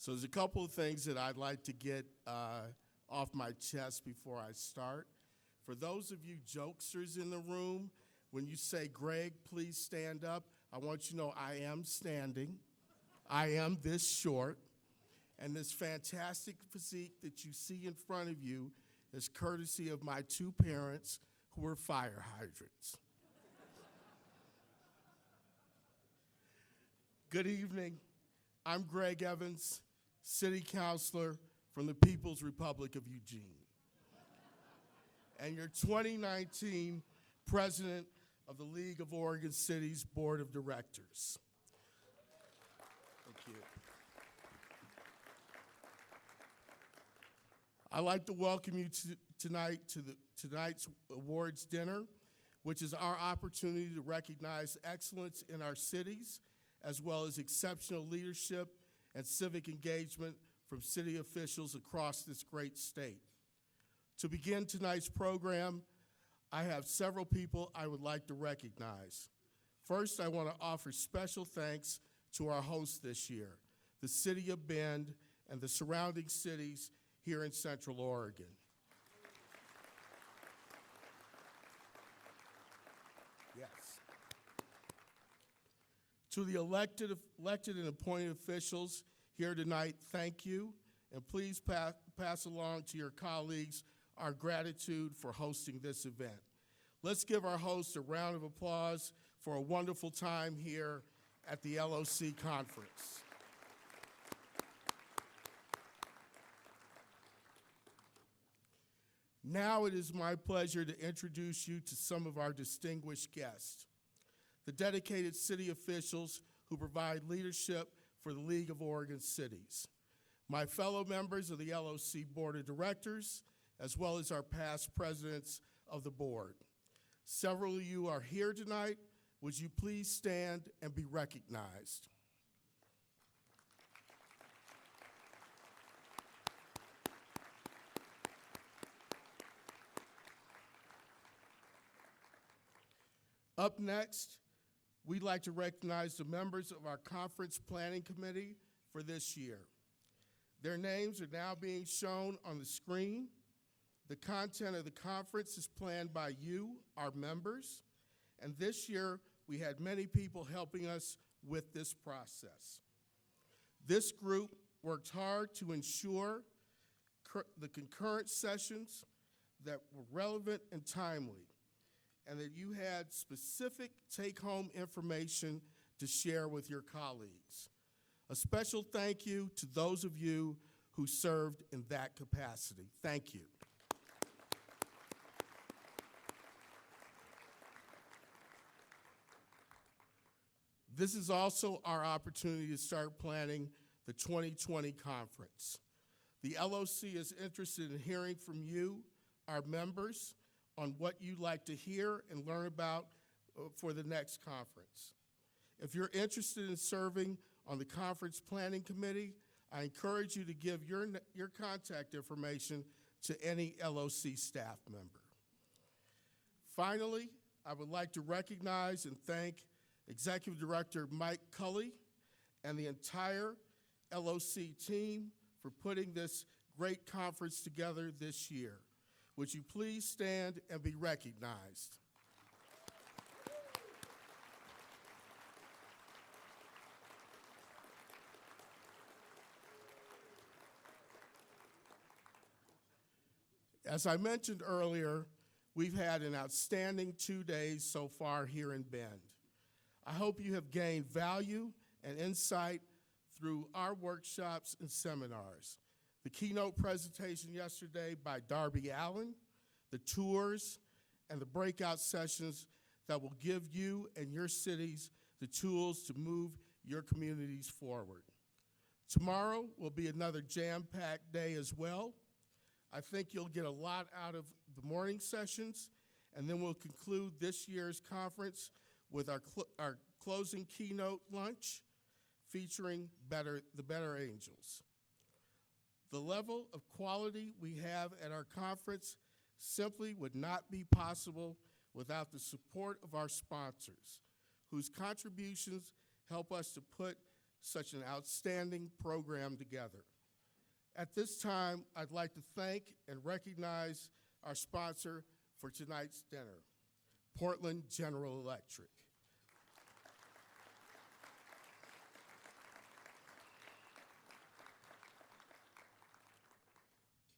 So there's a couple of things that I'd like to get off my chest before I start. For those of you jokesters in the room, when you say, Greg, please stand up, I want you to know I am standing. I am this short. And this fantastic physique that you see in front of you is courtesy of my two parents who were fire hydrants. Good evening. I'm Greg Evans, City Councilor from the People's Republic of Eugene, and your 2019 President of the League of Oregon Cities Board of Directors. Thank you. I'd like to welcome you tonight to tonight's awards dinner, which is our opportunity to recognize excellence in our cities, as well as exceptional leadership and civic engagement from city officials across this great state. To begin tonight's program, I have several people I would like to recognize. First, I want to offer special thanks to our hosts this year, the City of Bend and the surrounding cities here in Central Oregon. Yes. To the elected and appointed officials here tonight, thank you, and please pass along to your colleagues our gratitude for hosting this event. Let's give our hosts a round of applause for a wonderful time here at the LOC Conference. Now it is my pleasure to introduce you to some of our distinguished guests, the dedicated city officials who provide leadership for the League of Oregon Cities, my fellow members of the LOC Board of Directors, as well as our past presidents of the board. Several of you are here tonight. Would you please stand and be recognized? Up next, we'd like to recognize the members of our Conference Planning Committee for this year. Their names are now being shown on the screen. The content of the conference is planned by you, our members, and this year we had many people helping us with this process. This group worked hard to ensure the concurrent sessions that were relevant and timely, and that you had specific take-home information to share with your colleagues. A special thank you to those of you who served in that capacity. Thank you. This is also our opportunity to start planning the 2020 conference. The LOC is interested in hearing from you, our members, on what you'd like to hear and learn about for the next conference. If you're interested in serving on the Conference Planning Committee, I encourage you to give your contact information to any LOC staff member. Finally, I would like to recognize and thank Executive Director Mike Cully and the entire LOC team for putting this great conference together this year. Would you please stand and be recognized? As I mentioned earlier, we've had an outstanding 2 days so far here in Bend. I hope you have gained value and insight through our workshops and seminars. The keynote presentation yesterday by Darby Allen, the tours, and the breakout sessions that will give you and your cities the tools to move your communities forward. Tomorrow will be another jam-packed day as well. I think you'll get a lot out of the morning sessions, and then we'll conclude this year's conference with our closing keynote lunch featuring the Better Angels. The level of quality we have at our conference simply would not be possible without the support of our sponsors, whose contributions help us to put such an outstanding program together. At this time, I'd like to thank and recognize our sponsor for tonight's dinner, Portland General Electric.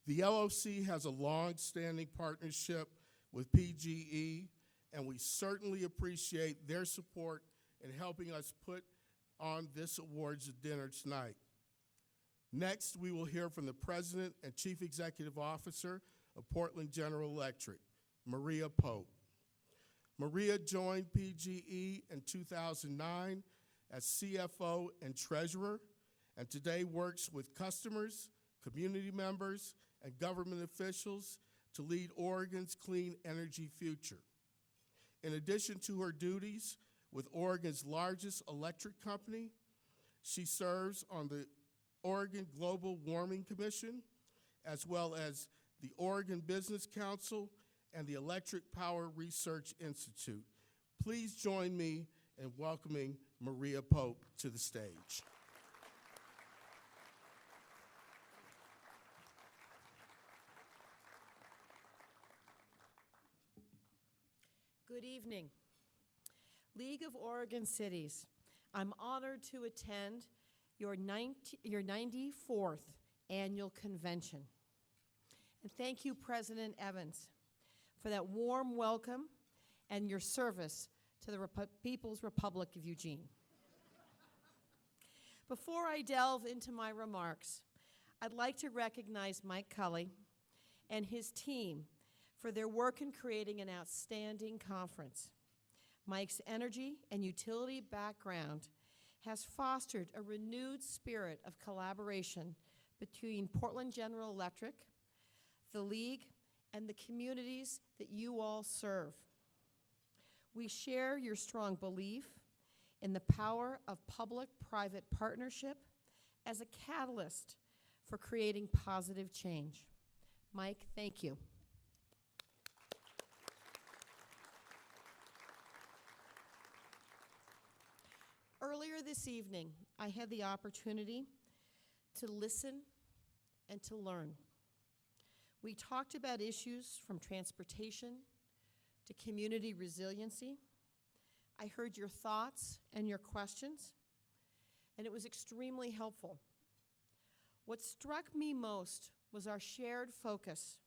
The LOC has a long-standing partnership with PGE, and we certainly appreciate their support in helping us put on this awards dinner tonight. Next, we will hear from the President and Chief Executive Officer of Portland General Electric, Maria Pope. Maria joined PGE in 2009 as CFO and Treasurer, and today works with customers, community members, and government officials to lead Oregon's clean energy future. In addition to her duties with Oregon's largest electric company, she serves on the Oregon Global Warming Commission, as well as the Oregon Business Council and the Electric Power Research Institute. Please join me in welcoming Maria Pope to the stage. Good evening. League of Oregon Cities, I'm honored to attend your 94th annual convention. And thank you, President Evans, for that warm welcome and your service to the People's Republic of Eugene. Before I delve into my remarks, I'd like to recognize Mike Cully and his team for their work in creating an outstanding conference. Mike's energy and utility background has fostered a renewed spirit of collaboration between Portland General Electric, the League, and the communities that you all serve. We share your strong belief in the power of public-private partnership as a catalyst for creating positive change. Mike, thank you. Earlier this evening, I had the opportunity to listen and to learn. We talked about issues from transportation to community resiliency. I heard your thoughts and your questions, and it was extremely helpful. What struck me most was our shared focus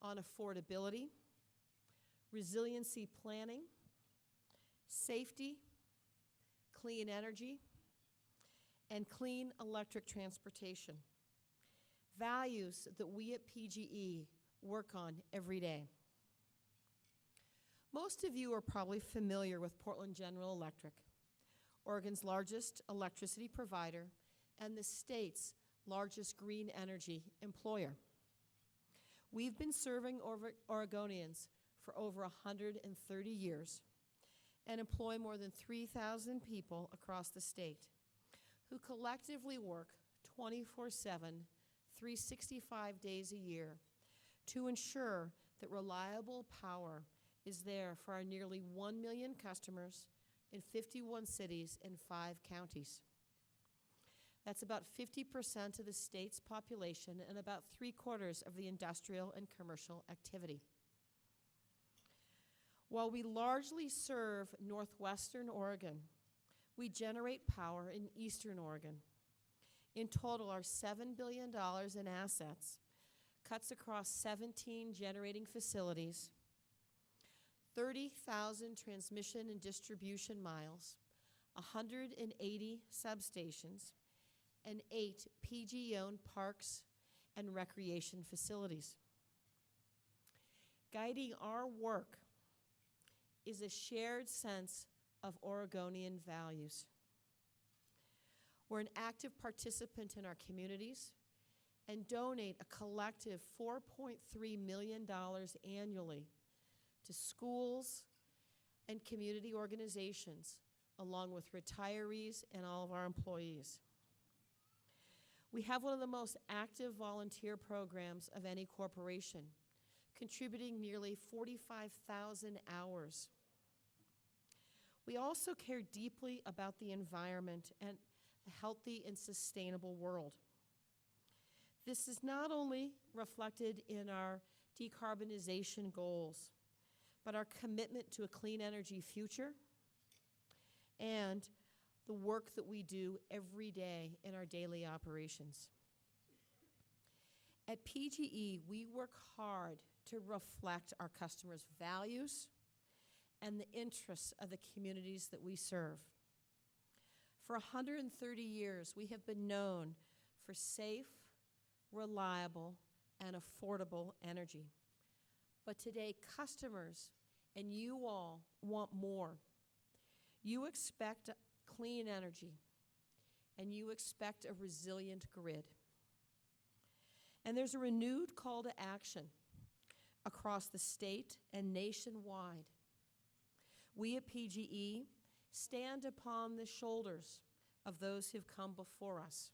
on affordability, resiliency planning, safety, clean energy, and clean electric transportation. Values that we at PGE work on every day. Most of you are probably familiar with Portland General Electric, Oregon's largest electricity provider and the state's largest green energy employer. We've been serving Oregonians for over 130 years and employ more than 3,000 people across the state who collectively work 24/7, 365 days a year to ensure that reliable power is there for our nearly 1 million customers in 51 cities and 5 counties. That's about 50% of the state's population and about 3/4 of the industrial and commercial activity. While we largely serve northwestern Oregon, we generate power in eastern Oregon. In total, our $7 billion in assets cuts across 17 generating facilities, 30,000 transmission and distribution miles, 180 substations, and 8 PG-owned parks and recreation facilities. Guiding our work is a shared sense of Oregonian values. We're an active participant in our communities and donate a collective $4.3 million annually to schools and community organizations, along with retirees and all of our employees. We have one of the most active volunteer programs of any corporation, contributing nearly 45,000 hours. We also care deeply about the environment and a healthy and sustainable world. This is not only reflected in our decarbonization goals, but our commitment to a clean energy future and the work that we do every day in our daily operations. At PGE, we work hard to reflect our customers' values and the interests of the communities that we serve. For 130 years, we have been known for safe, reliable, and affordable energy. But today, customers and you all want more. You expect clean energy, and you expect a resilient grid. And there's a renewed call to action across the state and nationwide. We at PGE stand upon the shoulders of those who've come before us.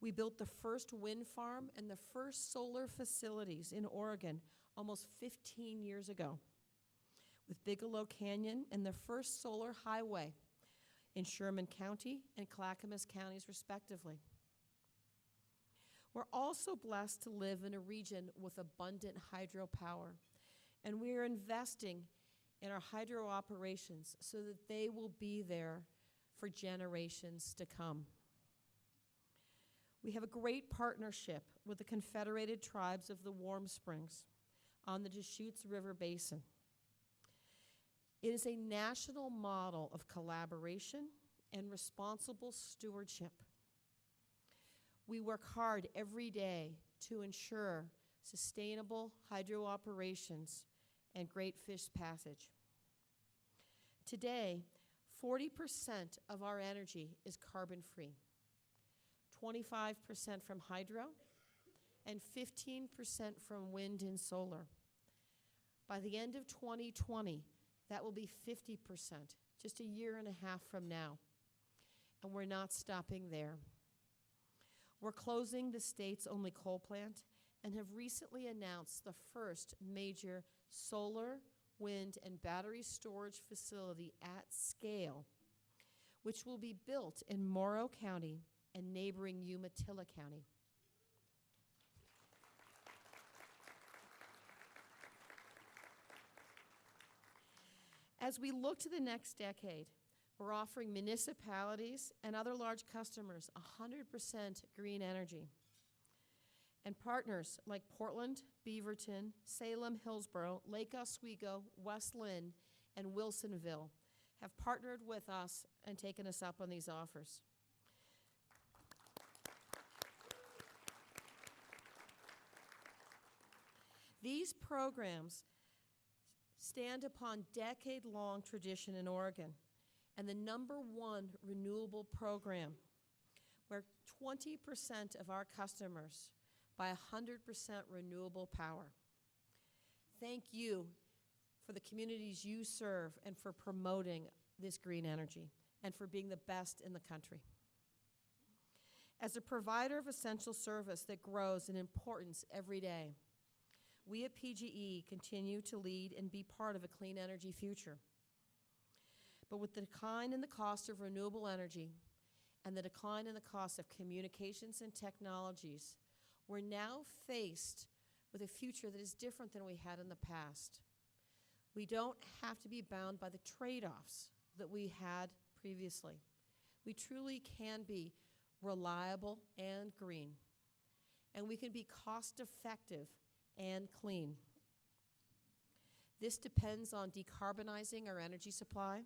We built the first wind farm and the first solar facilities in Oregon almost 15 years ago, with Bigelow Canyon and the first solar highway in Sherman County and Clackamas counties, respectively. We're also blessed to live in a region with abundant hydropower, and we are investing in our hydro operations so that they will be there for generations to come. We have a great partnership with the Confederated Tribes of the Warm Springs on the Deschutes River Basin. It is a national model of collaboration and responsible stewardship. We work hard every day to ensure sustainable hydro operations and great fish passage. Today, 40% of our energy is carbon-free, 25% from hydro, and 15% from wind and solar. By the end of 2020, that will be 50%, just a year and a half from now. And we're not stopping there. We're closing the state's only coal plant and have recently announced the first major solar, wind, and battery storage facility at scale, which will be built in Morrow County and neighboring Umatilla County. As we look to the next decade, we're offering municipalities and other large customers 100% green energy. And partners like Portland, Beaverton, Salem, Hillsborough, Lake Oswego, West Lynn, and Wilsonville have partnered with us and taken us up on these offers. These programs stand upon decade-long tradition in Oregon and the #1 renewable program where 20% of our customers buy 100% renewable power. Thank you for the communities you serve and for promoting this green energy and for being the best in the country. As a provider of essential service that grows in importance every day, we at PGE continue to lead and be part of a clean energy future. But with the decline in the cost of renewable energy and the decline in the cost of communications and technologies, we're now faced with a future that is different than we had in the past. We don't have to be bound by the trade-offs that we had previously. We truly can be reliable and green, and we can be cost-effective and clean. This depends on decarbonizing our energy supply,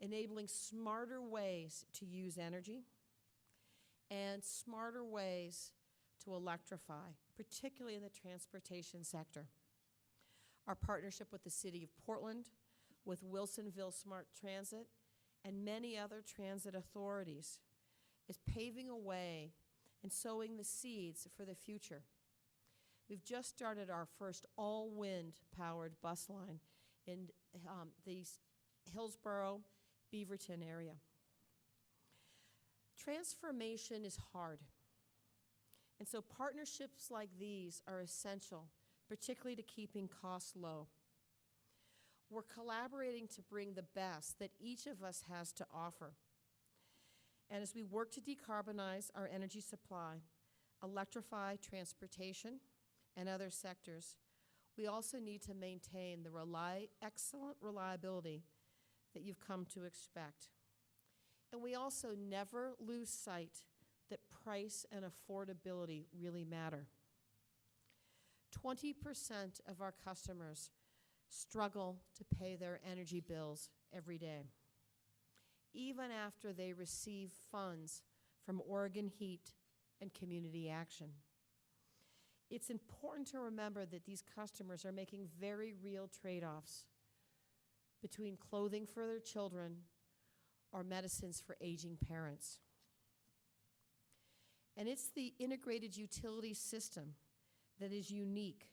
enabling smarter ways to use energy, and smarter ways to electrify, particularly in the transportation sector. Our partnership with the City of Portland, with Wilsonville Smart Transit, and many other transit authorities is paving a way and sowing the seeds for the future. We've just started our first all-wind powered bus line in the Hillsborough, Beaverton area. Transformation is hard, and so partnerships like these are essential, particularly to keeping costs low. We're collaborating to bring the best that each of us has to offer. And as we work to decarbonize our energy supply, electrify transportation and other sectors, we also need to maintain the excellent reliability that you've come to expect. And we also never lose sight that price and affordability really matter. 20% of our customers struggle to pay their energy bills every day, even after they receive funds from Oregon Heat and Community Action. It's important to remember that these customers are making very real trade-offs between clothing for their children or medicines for aging parents. And it's the integrated utility system that is unique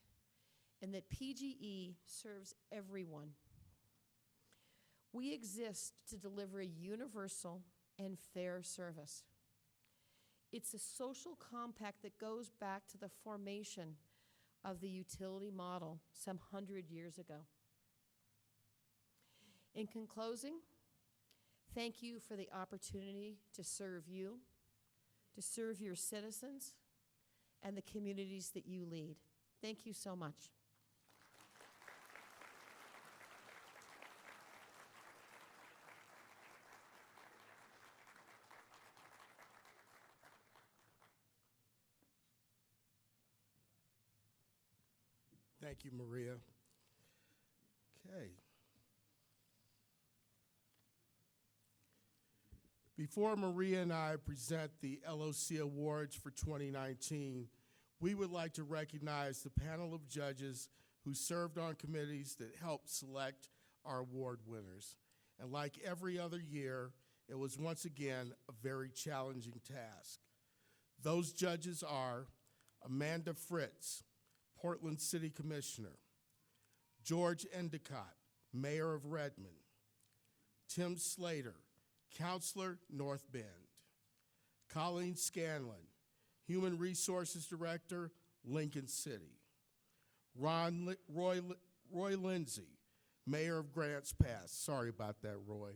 and that PGE serves everyone. We exist to deliver a universal and fair service. It's a social compact that goes back to the formation of the utility model some 100 years ago. In conclosing, thank you for the opportunity to serve you, to serve your citizens, and the communities that you lead. Thank you so much. Thank you, Maria. Okay. Before Maria and I present the LOC Awards for 2019, we would like to recognize the panel of judges who served on committees that helped select our award winners. And like every other year, it was once again a very challenging task. Those judges are Amanda Fritz, Portland City Commissioner; George Endicott, Mayor of Redmond; Tim Slater, Counselor, North Bend; Colleen Scanlon, Human Resources Director, Lincoln City; Roy Lindsay, Mayor of Grants Pass. Sorry about that, Roy.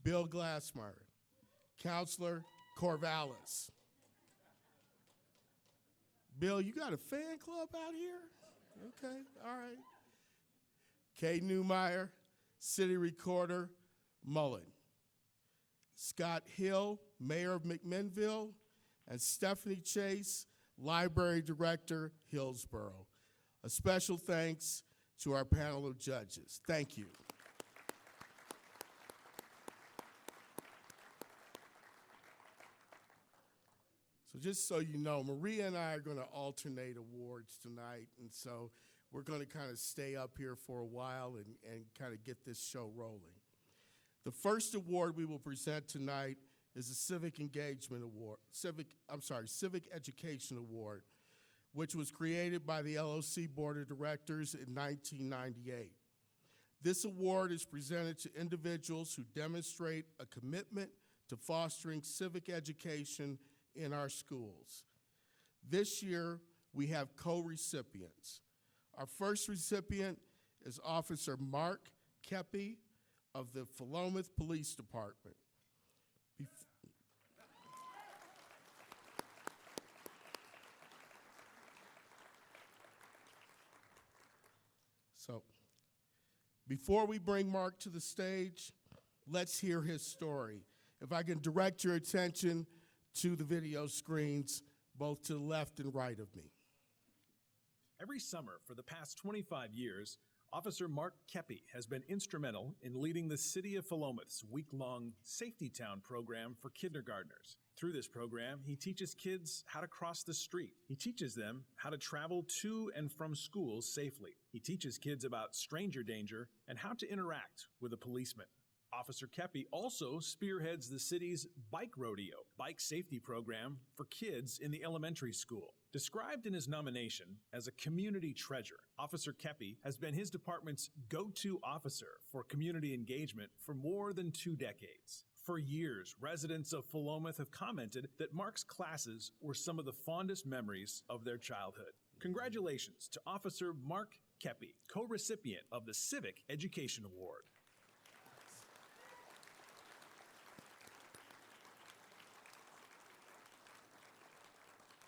Bill Glassmeyer, Counselor, Corvallis. Bill, you got a fan club out here? Okay, all right. Kay Newmeyer, City Recorder, Mullen; Scott Hill, Mayor of McMinnville; and Stephanie Chase, Library Director, Hillsborough. A special thanks to our panel of judges. Thank you. So just so you know, Maria and I are going to alternate awards tonight, and so we're going to kind of stay up here for a while and kind of get this show rolling. The first award we will present tonight is the Civic Engagement Award, Civic Education Award, which was created by the LOC Board of Directors in 1998. This award is presented to individuals who demonstrate a commitment to fostering civic education in our schools. This year, we have co-recipients. Our first recipient is Officer Mark Kepi of the Philomath Police Department. Before we bring Mark to the stage, let's hear his story. If I can direct your attention to the video screens, both to the left and right of me. Every summer for the past 25 years, Officer Mark Kepi has been instrumental in leading the City of Philomath's week-long Safety Town program for kindergartners. Through this program, he teaches kids how to cross the street. He teaches them how to travel to and from school safely. He teaches kids about stranger danger and how to interact with a policeman. Officer Kepi also spearheads the city's Bike Rodeo, bike safety program for kids in the elementary school. Described in his nomination as a community treasure, Officer Kepi has been his department's go-to officer for community engagement for more than 2 decades. For years, residents of Philomath have commented that Mark's classes were some of the fondest memories of their childhood. Congratulations to Officer Mark Kepi, co-recipient of the Civic Education Award.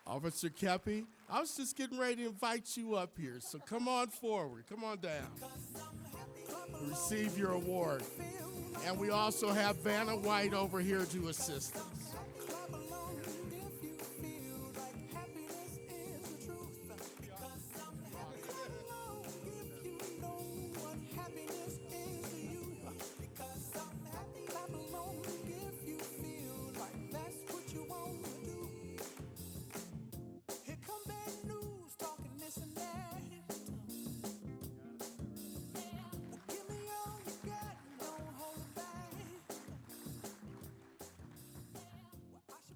Officer Kepi, I was just getting ready to invite you up here, so come on forward. Come on down. Receive your award. And we also have Vanna White over here to assist us.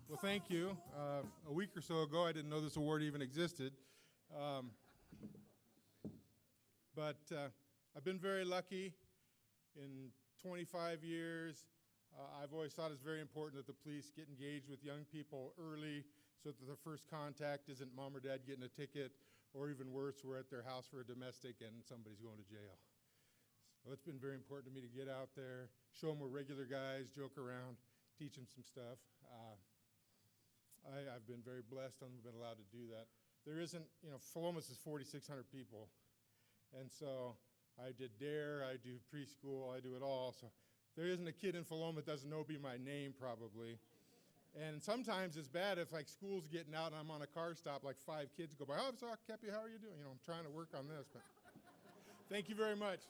Well, thank you. A week or so ago, I didn't know this award even existed. But I've been very lucky. In 25 years, I've always thought it's very important that the police get engaged with young people early so that their first contact isn't mom or dad getting a ticket, or even worse, we're at their house for a domestic and somebody's going to jail. So it's been very important to me to get out there, show them we're regular guys, joke around, teach them some stuff. I've been very blessed and been allowed to do that. There isn't, Philomath is 4,600 people. And so I did DARE, I do preschool, I do it all. So there isn't a kid in Philomath that doesn't know my name probably. And sometimes it's bad if school's getting out and I'm on a car stop, 5 kids go by, oh, Officer Kepi, how are you doing? I'm trying to work on this, but thank you very much.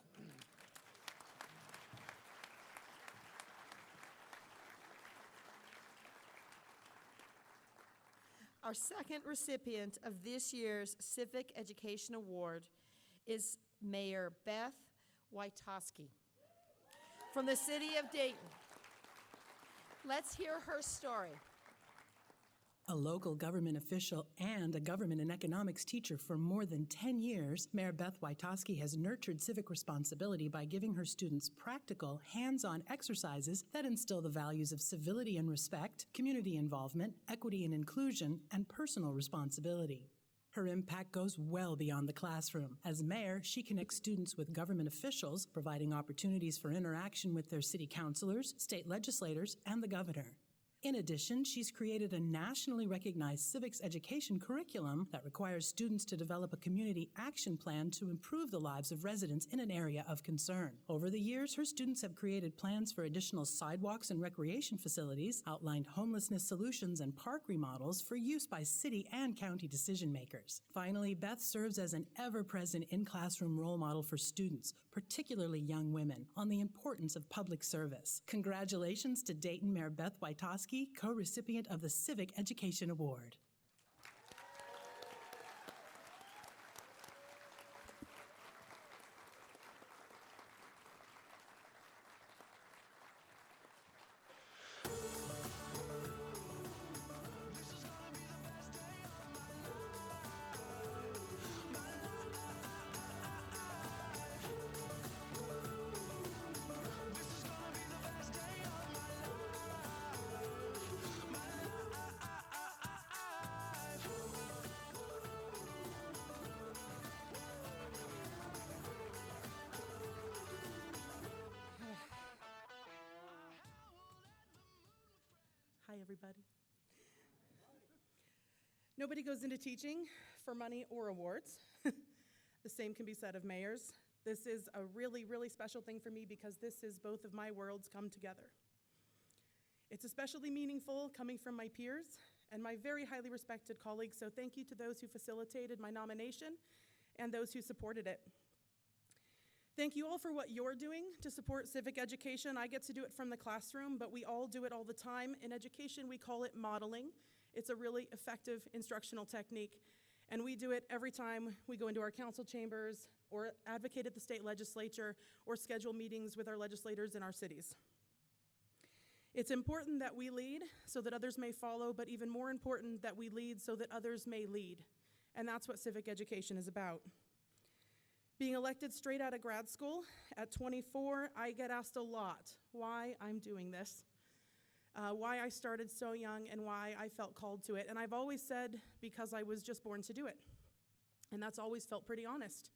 Our second recipient of this year's Civic Education Award is Mayor Beth Witoski from the city of Dayton. Let's hear her story. A local government official and a government and economics teacher for more than 10 years, Mayor Beth Witoski has nurtured civic responsibility by giving her students practical, hands-on exercises that instill the values of civility and respect, community involvement, equity and inclusion, and personal responsibility. Her impact goes well beyond the classroom. As mayor, she connects students with government officials, providing opportunities for interaction with their city councilors, state legislators, and the governor. In addition, she's created a nationally recognized civics education curriculum that requires students to develop a community action plan to improve the lives of residents in an area of concern. Over the years, her students have created plans for additional sidewalks and recreation facilities, outlined homelessness solutions and park remodels for use by city and county decision makers. Finally, Beth serves as an ever-present in-classroom role model for students, particularly young women, on the importance of public service. Congratulations to Dayton Mayor Beth Witoski, co-recipient of the Civic Education Award. Hi, everybody. Nobody goes into teaching for money or awards. The same can be said of mayors. This is a really, really special thing for me because this is both of my worlds come together. It's especially meaningful coming from my peers and my very highly respected colleagues, so thank you to those who facilitated my nomination and those who supported it. Thank you all for what you're doing to support civic education. I get to do it from the classroom, but we all do it all the time. In education, we call it modeling. It's a really effective instructional technique, and we do it every time we go into our council chambers or advocate at the state legislature or schedule meetings with our legislators in our cities. It's important that we lead so that others may follow, but even more important that we lead so that others may lead, and that's what civic education is about. Being elected straight out of grad school at 24, I get asked a lot why I'm doing this, why I started so young, and why I felt called to it. And I've always said because I was just born to do it. And that's always felt pretty honest.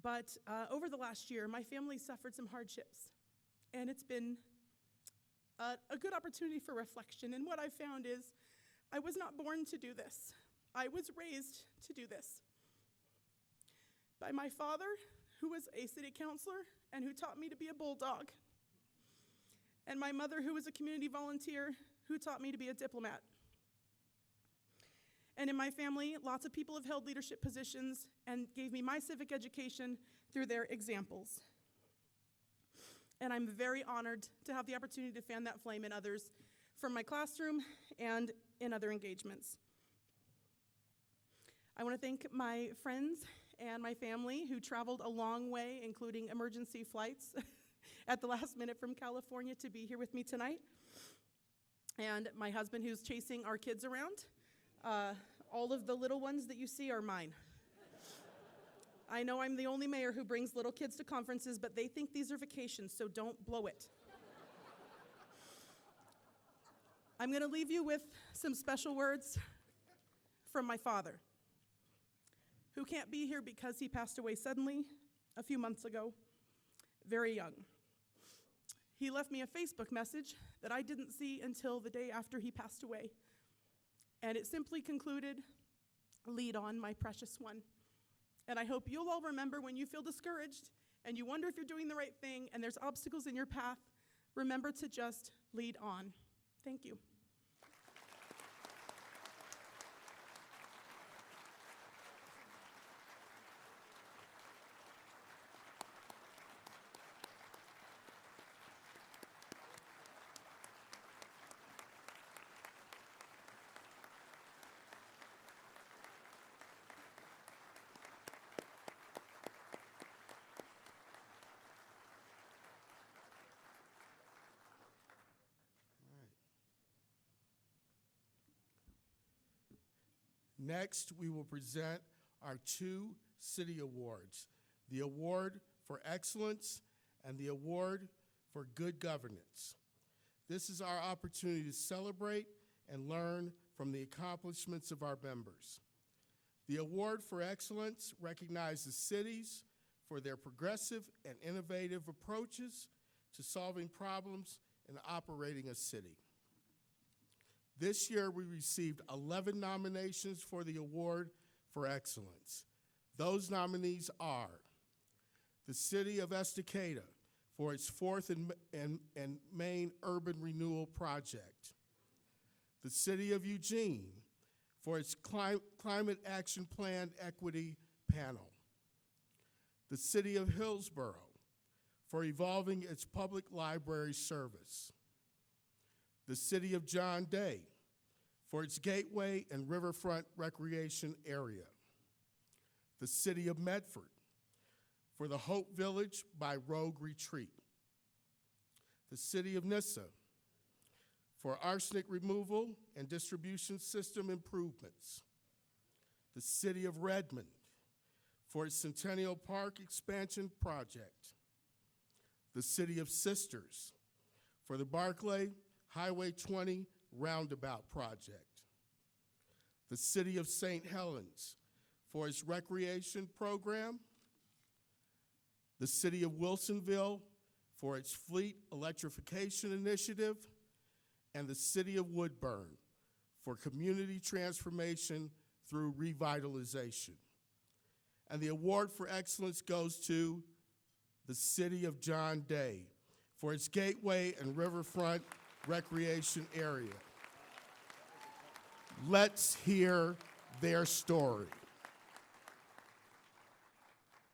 But over the last year, my family suffered some hardships. And it's been a good opportunity for reflection. And what I found is I was not born to do this. I was raised to do this by my father, who was a city councilor and who taught me to be a bulldog, and my mother, who was a community volunteer, who taught me to be a diplomat. And in my family, lots of people have held leadership positions and gave me my civic education through their examples. And I'm very honored to have the opportunity to fan that flame in others from my classroom and in other engagements. I want to thank my friends and my family who traveled a long way, including emergency flights at the last minute from California to be here with me tonight. And my husband, who's chasing our kids around. All of the little ones that you see are mine. I know I'm the only mayor who brings little kids to conferences, but they think these are vacations, so don't blow it. I'm going to leave you with some special words from my father, who can't be here because he passed away suddenly a few months ago, very young. He left me a Facebook message that I didn't see until the day after he passed away. And it simply concluded, "Lead on, my precious one." And I hope you'll all remember when you feel discouraged and you wonder if you're doing the right thing and there's obstacles in your path, remember to just lead on. Thank you. Next, we will present our two city awards, the Award for Excellence and the Award for Good Governance. This is our opportunity to celebrate and learn from the accomplishments of our members. The Award for Excellence recognizes cities for their progressive and innovative approaches to solving problems and operating a city. This year, we received 11 nominations for the Award for Excellence. Those nominees are the City of Estacada for its fourth and main urban renewal project, the City of Eugene for its Climate Action Plan Equity Panel, the City of Hillsborough for evolving its public library service, the City of John Day for its Gateway and Riverfront Recreation Area, the City of Medford for the Hope Village by Rogue Retreat, the City of Nyssa for arsenic removal and distribution system improvements, the City of Redmond for its Centennial Park expansion project, the City of Sisters for the Barclay Highway 20 roundabout project, the City of St. Helens for its recreation program, the City of Wilsonville for its fleet electrification initiative, and the City of Woodburn for community transformation through revitalization. And the Award for Excellence goes to the City of John Day for its Gateway and Riverfront Recreation Area. Let's hear their story.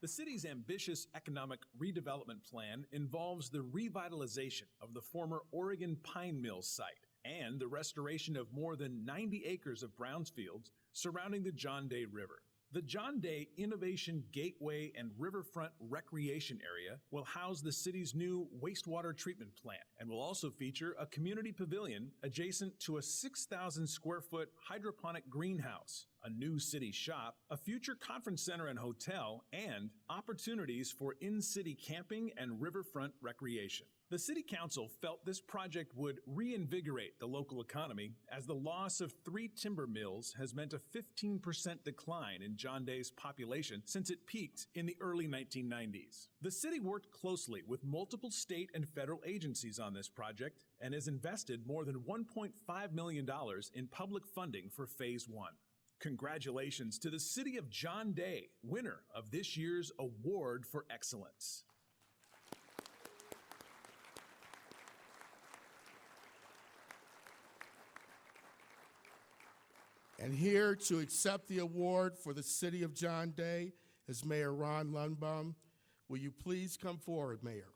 The city's ambitious economic redevelopment plan involves the revitalization of the former Oregon Pine Mills site and the restoration of more than 90 acres of brownfields surrounding the John Day River. The John Day Innovation Gateway and Riverfront Recreation Area will house the city's new wastewater treatment plant and will also feature a community pavilion adjacent to a 6,000 square foot hydroponic greenhouse, a new city shop, a future conference center and hotel, and opportunities for in-city camping and riverfront recreation. The City Council felt this project would reinvigorate the local economy as the loss of 3 timber mills has meant a 15% decline in John Day's population since it peaked in the early 1990s. The city worked closely with multiple state and federal agencies on this project and has invested more than $1.5 million in public funding for Phase 1. Congratulations to the City of John Day, winner of this year's Award for Excellence. And here to accept the award for the City of John Day is Mayor Ron Lundbaum. Will you please come forward, Mayor?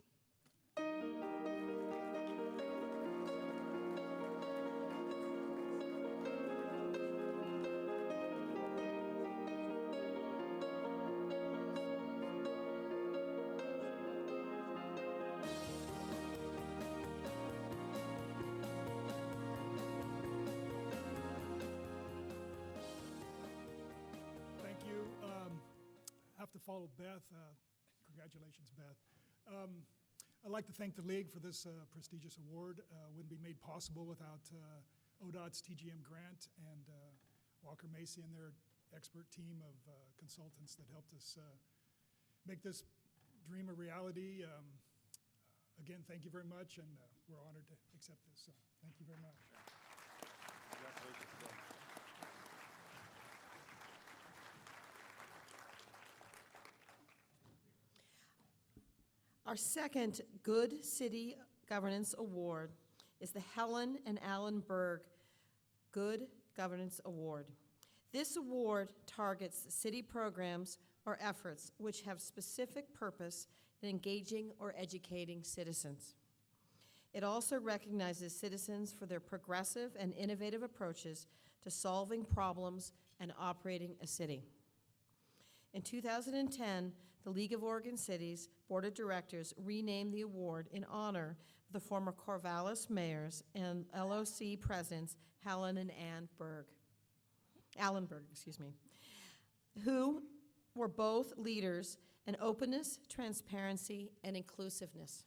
Thank you. I have to follow Beth. Congratulations, Beth. I'd like to thank the League for this prestigious award. Wouldn't be made possible without ODOT's TGM grant and Walker Macy and their expert team of consultants that helped us make this dream a reality. Again, thank you very much, and we're honored to accept this. So thank you very much. Our second Good City Governance Award is the Helen and Alan Berg Good Governance Award. This award targets city programs or efforts which have specific purpose in engaging or educating citizens. It also recognizes citizens for their progressive and innovative approaches to solving problems and operating a city. In 2010, the League of Oregon Cities Board of Directors renamed the award in honor of the former Corvallis mayors and LOC presidents Helen and Alan Berg, who were both leaders in openness, transparency, and inclusiveness.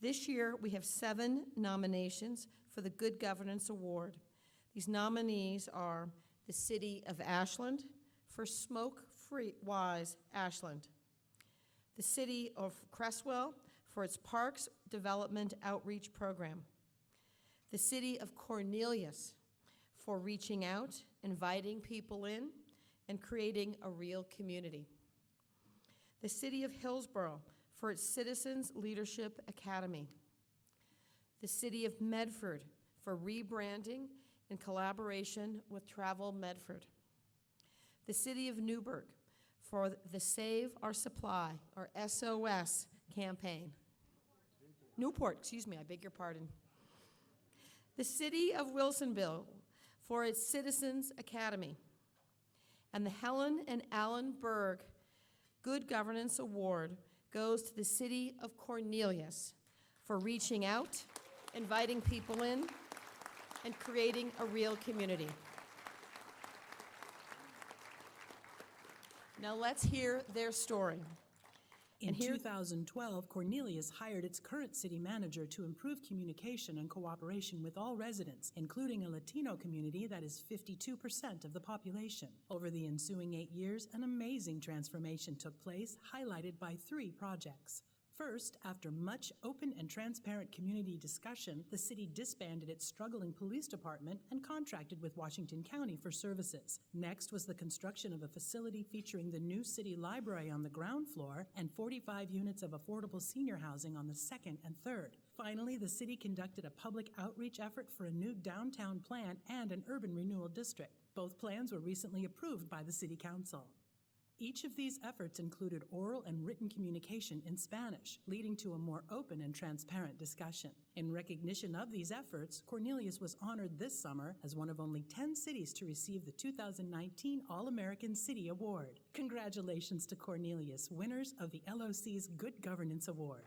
This year, we have 7 nominations for the Good Governance Award. These nominees are the City of Ashland for Smoke-Free Wise Ashland, the City of Cresswell for its Parks Development Outreach Program, the City of Cornelius for reaching out, inviting people in, and creating a real community, the City of Hillsborough for its Citizens Leadership Academy, the City of Medford for rebranding in collaboration with Travel Medford, the City of Newburgh for the Save Our Supply, or SOS campaign. Newport, excuse me, I beg your pardon. The City of Wilsonville for its Citizens Academy, and the Helen and Alan Berg Good Governance Award goes to the City of Cornelius for reaching out, inviting people in, and creating a real community. Now let's hear their story. In 2012, Cornelius hired its current city manager to improve communication and cooperation with all residents, including a Latino community that is 52% of the population. Over the ensuing 8 years, an amazing transformation took place, highlighted by 3 projects. First, after much open and transparent community discussion, the city disbanded its struggling police department and contracted with Washington County for services. Next was the construction of a facility featuring the new city library on the ground floor and 45 units of affordable senior housing on the second and third. Finally, the city conducted a public outreach effort for a new downtown plan and an urban renewal district. Both plans were recently approved by the City Council. Each of these efforts included oral and written communication in Spanish, leading to a more open and transparent discussion. In recognition of these efforts, Cornelius was honored this summer as one of only 10 cities to receive the 2019 All-American City Award. Congratulations to Cornelius, winners of the LOC's Good Governance Award.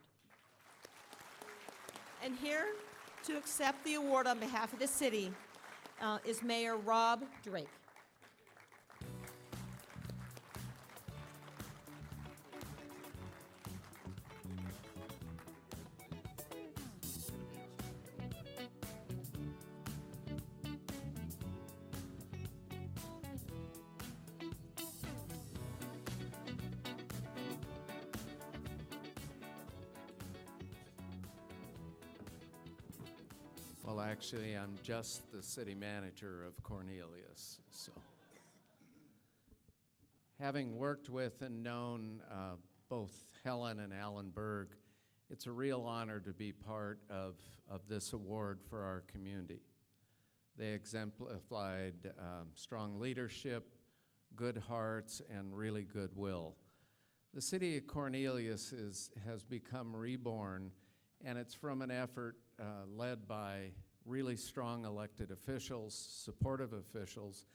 And here to accept the award on behalf of the city is Mayor Rob Drake. Well, actually, I'm just the city manager of Cornelius, so Having worked with and known both Helen and Alan Berg, it's a real honor to be part of this award for our community. They exemplified strong leadership, good hearts, and really goodwill. The city of Cornelius has become reborn, and it's from an effort led by really strong elected officials, supportive officials,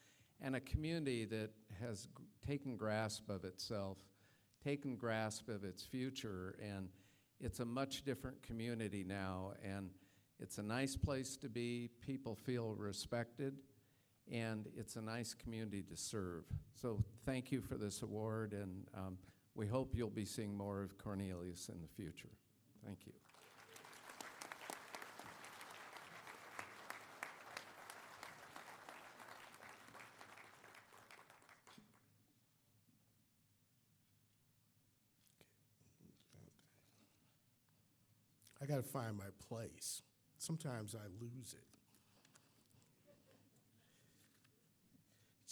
and a community that has taken grasp of itself, taken grasp of its future, and it's a much different community now, and it's a nice place to be. People feel respected, and it's a nice community to serve. So thank you for this award, and we hope you'll be seeing more of Cornelius in the future. Thank you. I got to find my place. Sometimes I lose it.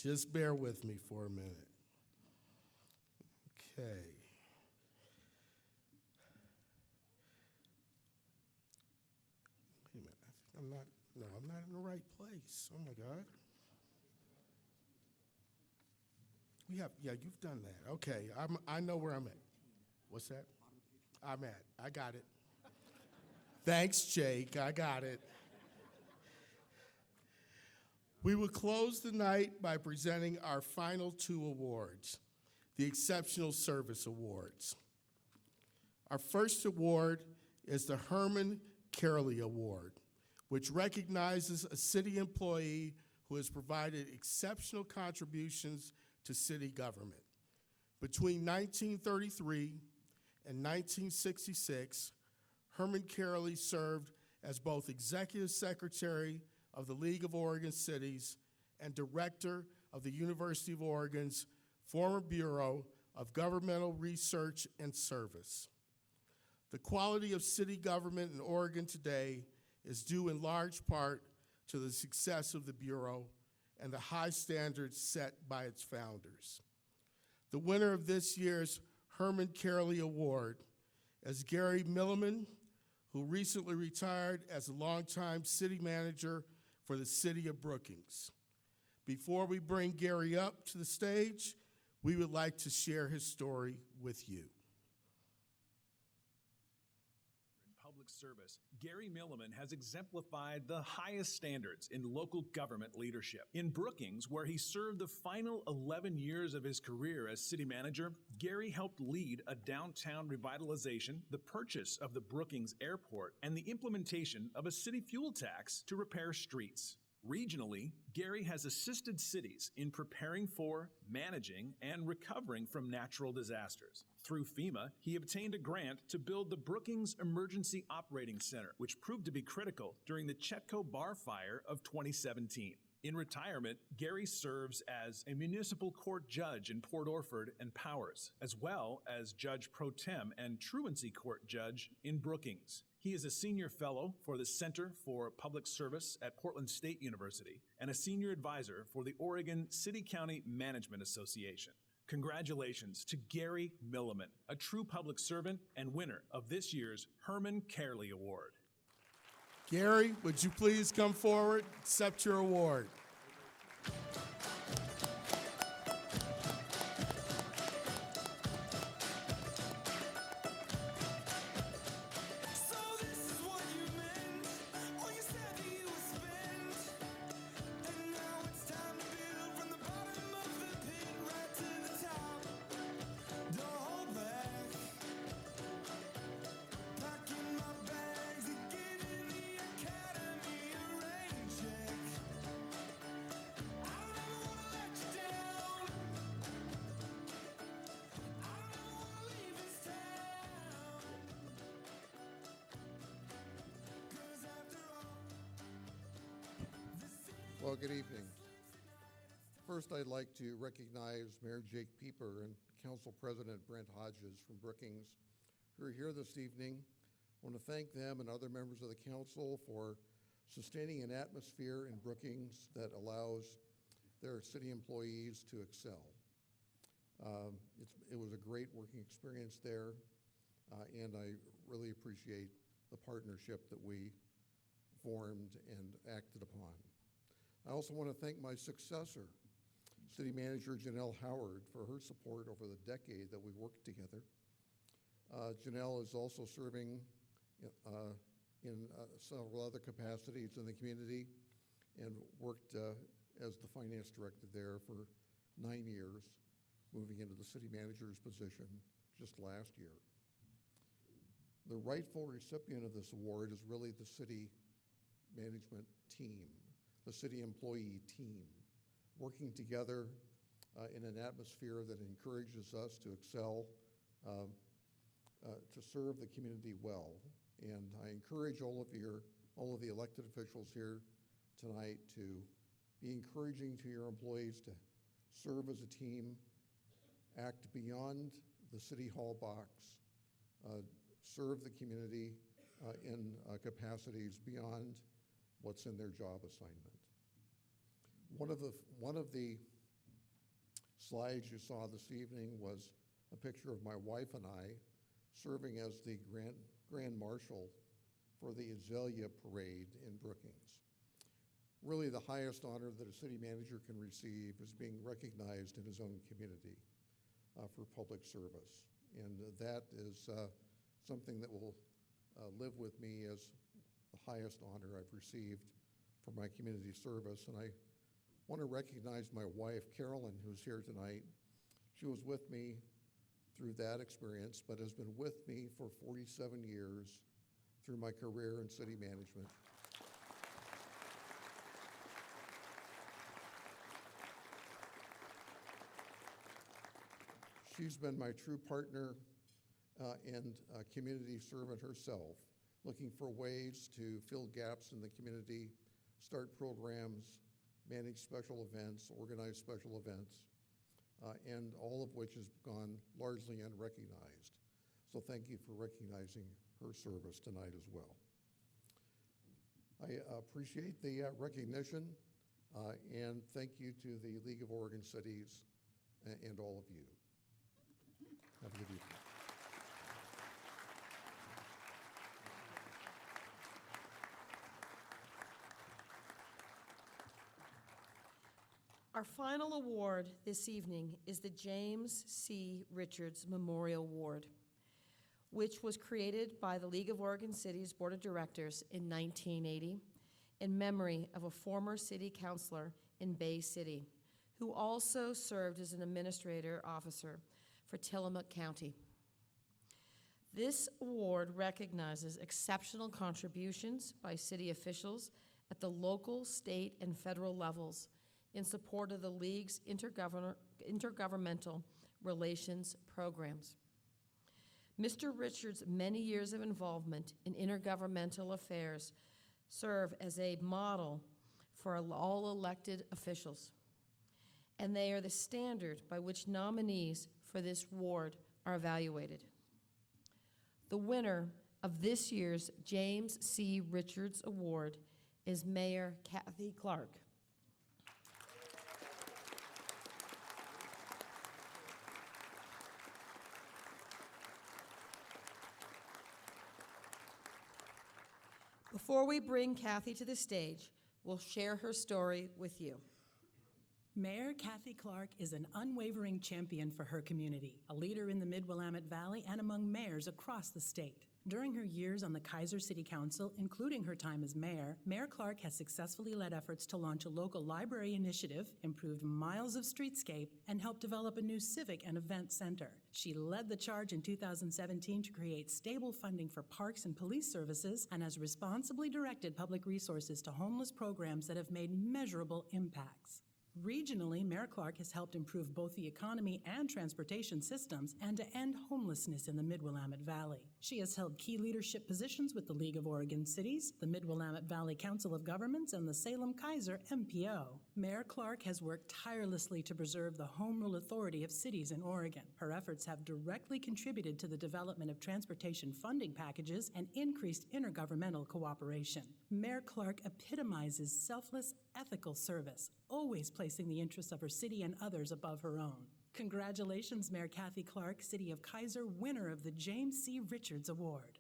Just bear with me for a minute. Okay. Wait a minute. I think I'm not in the right place. Oh my God. You've done that. Okay, I know where I'm at. What's that? I got it. Thanks, Jake, I got it. We will close the night by presenting our final two awards, the Exceptional Service Awards. Our first award is the Herman Carley Award, which recognizes a city employee who has provided exceptional contributions to city government. Between 1933 and 1966, Herman Carley served as both Executive Secretary of the League of Oregon Cities and Director of the University of Oregon's former Bureau of Governmental Research and Service. The quality of city government in Oregon today is due in large part to the success of the Bureau and the high standards set by its founders. The winner of this year's Herman Carley Award is Gary Milliman, who recently retired as a longtime city manager for the city of Brookings. Before we bring Gary up to the stage, we would like to share his story with you. In public service, Gary Milliman has exemplified the highest standards in local government leadership. In Brookings, where he served the final 11 years of his career as city manager, Gary helped lead a downtown revitalization, the purchase of the Brookings Airport, and the implementation of a city fuel tax to repair streets. Regionally, Gary has assisted cities in preparing for, managing, and recovering from natural disasters. Through FEMA, he obtained a grant to build the Brookings Emergency Operating Center, which proved to be critical during the Chetco Bar Fire of 2017. In retirement, Gary serves as a municipal court judge in Port Orford and Powers, as well as judge pro tem and truancy court judge in Brookings. He is a senior fellow for the Center for Public Service at Portland State University and a senior advisor for the Oregon City-County Management Association. Congratulations to Gary Milliman, a true public servant and winner of this year's Herman Carley Award. Gary, would you please come forward, accept your award? Well, good evening. First, I'd like to recognize Mayor Jake Pieper and Council President Brent Hodges from Brookings, who are here this evening. I want to thank them and other members of the council for sustaining an atmosphere in Brookings that allows their city employees to excel. It was a great working experience there, and I really appreciate the partnership that we formed and acted upon. I also want to thank my successor, City Manager Janelle Howard, for her support over the decade that we worked together. Janelle is also serving in several other capacities in the community and worked as the finance director there for 9 years, moving into the city manager's position just last year. The rightful recipient of this award is really the city management team, the city employee team, working together in an atmosphere that encourages us to excel, to serve the community well. And I encourage all of the elected officials here tonight to be encouraging to your employees to serve as a team, act beyond the city hall box, serve the community in capacities beyond what's in their job assignment. One of the slides you saw this evening was a picture of my wife and I serving as the Grand Marshal for the Azalea Parade in Brookings. Really the highest honor that a city manager can receive is being recognized in his own community for public service. And that is something that will live with me as the highest honor I've received for my community service. And I want to recognize my wife, Carolyn, who's here tonight. She was with me through that experience, but has been with me for 47 years through my career in city management. She's been my true partner and community servant herself, looking for ways to fill gaps in the community, start programs, manage special events, organize special events, and all of which has gone largely unrecognized. So thank you for recognizing her service tonight as well. I appreciate the recognition, and thank you to the League of Oregon Cities and all of you. Have a good evening. Our final award this evening is the James C. Richards Memorial Award, which was created by the League of Oregon Cities Board of Directors in 1980 in memory of a former city councilor in Bay City who also served as an administrator officer for Tillamook County. This award recognizes exceptional contributions by city officials at the local, state, and federal levels in support of the League's intergovernmental relations programs. Mr. Richards' many years of involvement in intergovernmental affairs serve as a model for all elected officials, and they are the standard by which nominees for this award are evaluated. The winner of this year's James C. Richards Award is Mayor Kathy Clark. Before we bring Kathy to the stage, we'll share her story with you. Mayor Kathy Clark is an unwavering champion for her community, a leader in the Mid-Willamette Valley and among mayors across the state. During her years on the Kaiser City Council, including her time as mayor, Mayor Clark has successfully led efforts to launch a local library initiative, improved miles of streetscape, and helped develop a new civic and event center. She led the charge in 2017 to create stable funding for parks and police services and has responsibly directed public resources to homeless programs that have made measurable impacts. Regionally, Mayor Clark has helped improve both the economy and transportation systems and to end homelessness in the Mid-Willamette Valley. She has held key leadership positions with the League of Oregon Cities, the Mid-Willamette Valley Council of Governments, and the Salem-Keizer MPO. Mayor Clark has worked tirelessly to preserve the home rule authority of cities in Oregon. Her efforts have directly contributed to the development of transportation funding packages and increased intergovernmental cooperation. Mayor Clark epitomizes selfless, ethical service, always placing the interests of her city and others above her own. Congratulations, Mayor Kathy Clark, City of Kaiser, winner of the James C. Richards Award.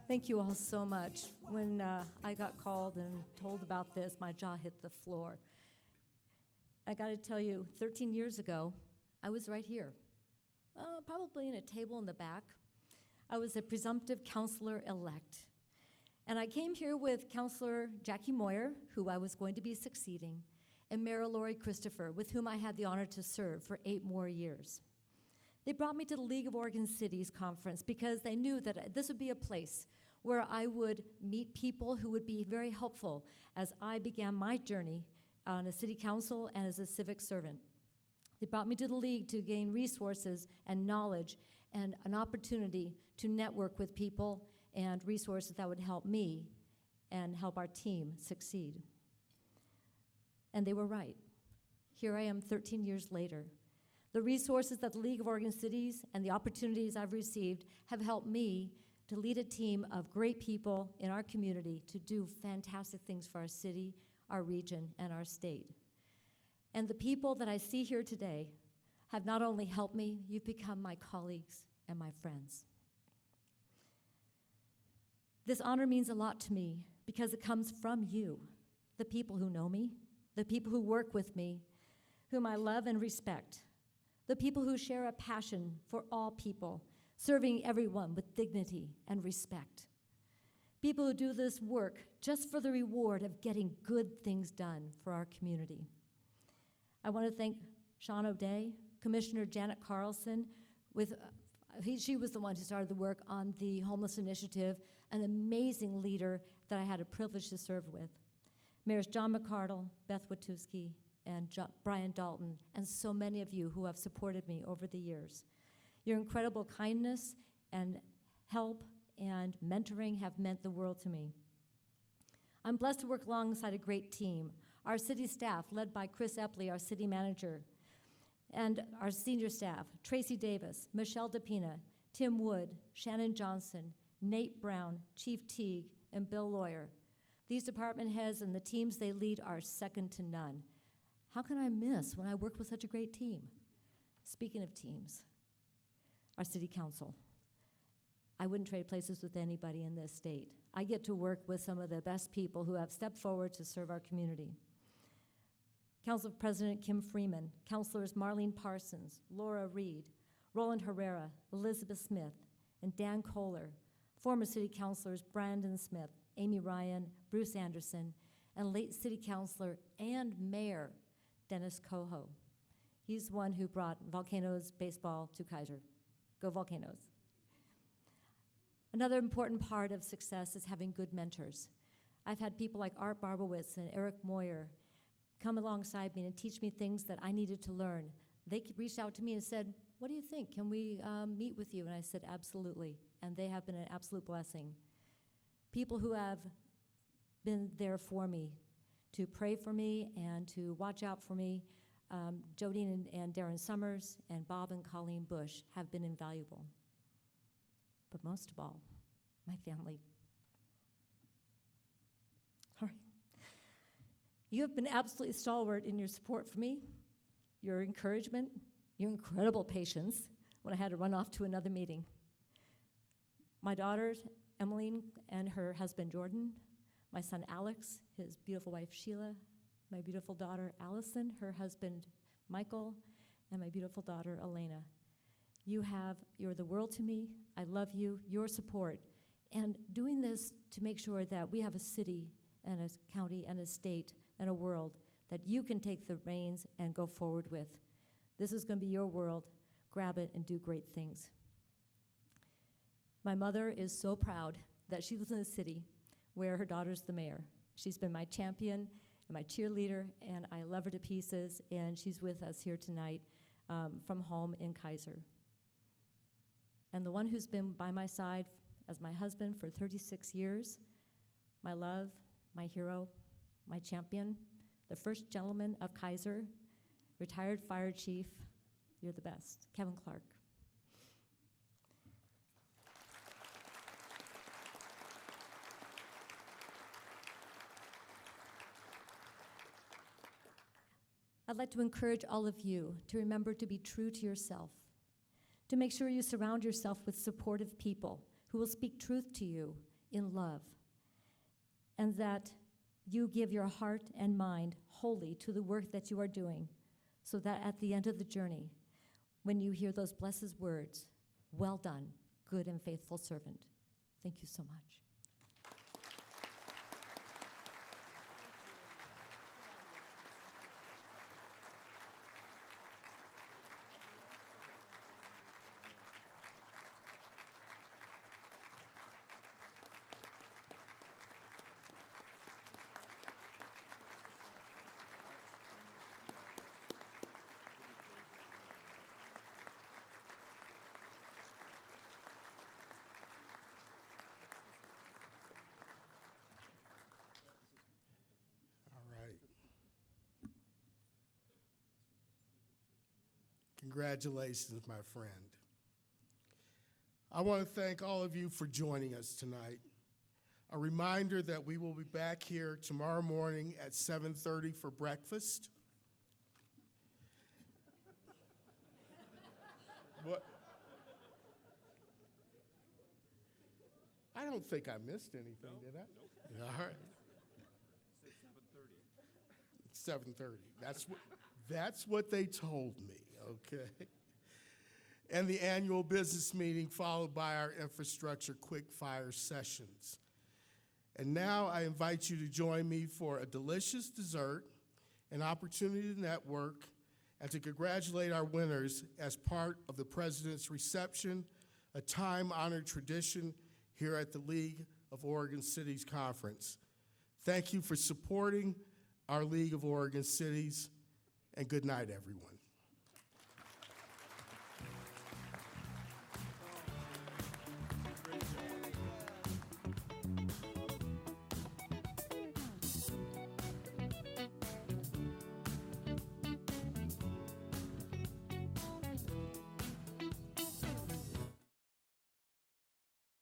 Thank you all so much. When I got called and told about this, my jaw hit the floor. I got to tell you, 13 years ago, I was right here, probably in a table in the back. I was a presumptive counselor-elect. And I came here with Counselor Jackie Moyer, who I was going to be succeeding, and Mayor Lori Christopher, with whom I had the honor to serve for 8 more years. They brought me to the League of Oregon Cities conference because they knew that this would be a place where I would meet people who would be very helpful as I began my journey on a city council and as a civic servant. They brought me to the League to gain resources and knowledge and an opportunity to network with people and resources that would help me and help our team succeed. And they were right. Here I am 13 years later. The resources that the League of Oregon Cities and the opportunities I've received have helped me to lead a team of great people in our community to do fantastic things for our city, our region, and our state. And the people that I see here today have not only helped me, you've become my colleagues and my friends. This honor means a lot to me because it comes from you, the people who know me, the people who work with me, whom I love and respect, the people who share a passion for all people, serving everyone with dignity and respect. People who do this work just for the reward of getting good things done for our community. I want to thank Sean O'Day, Commissioner Janet Carlson. She was the one who started the work on the homeless initiative, an amazing leader that I had a privilege to serve with. Mayors John McCardle, Beth Watuski, and Brian Dalton, and so many of you who have supported me over the years. Your incredible kindness and help and mentoring have meant the world to me. I'm blessed to work alongside a great team. Our city staff, led by Chris Epley, our city manager, and our senior staff, Tracy Davis, Michelle DePina, Tim Wood, Shannon Johnson, Nate Brown, Chief Teague, and Bill Lawyer. These department heads and the teams they lead are second to none. How can I miss when I work with such a great team? Speaking of teams, our city council. I wouldn't trade places with anybody in this state. I get to work with some of the best people who have stepped forward to serve our community. Council President Kim Freeman, Councilors Marlene Parsons, Laura Reed, Roland Herrera, Elizabeth Smith, and Dan Kohler, former city councilors Brandon Smith, Amy Ryan, Bruce Anderson, and late city councilor and mayor Dennis Coho. He's the one who brought Volcanoes baseball to Kaiser. Go Volcanoes. Another important part of success is having good mentors. I've had people like Art Barbowitz and Eric Moyer come alongside me and teach me things that I needed to learn. They reached out to me and said, "What do you think? Can we meet with you?" And I said, "Absolutely." And they have been an absolute blessing. People who have been there for me, to pray for me and to watch out for me. Jodine and Darren Summers and Bob and Colleen Bush have been invaluable. But most of all, my family. All right. You have been absolutely stalwart in your support for me, your encouragement, your incredible patience when I had to run off to another meeting. My daughters, Emmeline and her husband Jordan, my son Alex, his beautiful wife Sheila, my beautiful daughter Allison, her husband Michael, and my beautiful daughter Elena. You're the world to me. I love you. Your support And doing this to make sure that we have a city and a county and a state and a world that you can take the reins and go forward with. This is going to be your world. Grab it and do great things. My mother is so proud that she lives in a city where her daughter's the mayor. She's been my champion and my cheerleader, and I love her to pieces, and she's with us here tonight from home in Kaiser. And the one who's been by my side as my husband for 36 years, my love, my hero, my champion, the first gentleman of Kaiser, retired fire chief, you're the best, Kevin Clark. I'd like to encourage all of you to remember to be true to yourself, to make sure you surround yourself with supportive people who will speak truth to you in love, and that you give your heart and mind wholly to the work that you are doing, so that at the end of the journey, when you hear those blessed words, "Well done, good and faithful servant." Thank you so much. All right. Congratulations, my friend. I want to thank all of you for joining us tonight. A reminder that we will be back here tomorrow morning at 7:30 for breakfast. What? I don't think I missed anything, did I? No. All right. 7:30. That's what they told me, okay? And the annual business meeting followed by our infrastructure quick fire sessions. And now I invite you to join me for a delicious dessert, an opportunity to network, and to congratulate our winners as part of the President's reception, a time-honored tradition here at the League of Oregon Cities Conference. Thank you for supporting our League of Oregon Cities, and good night, everyone.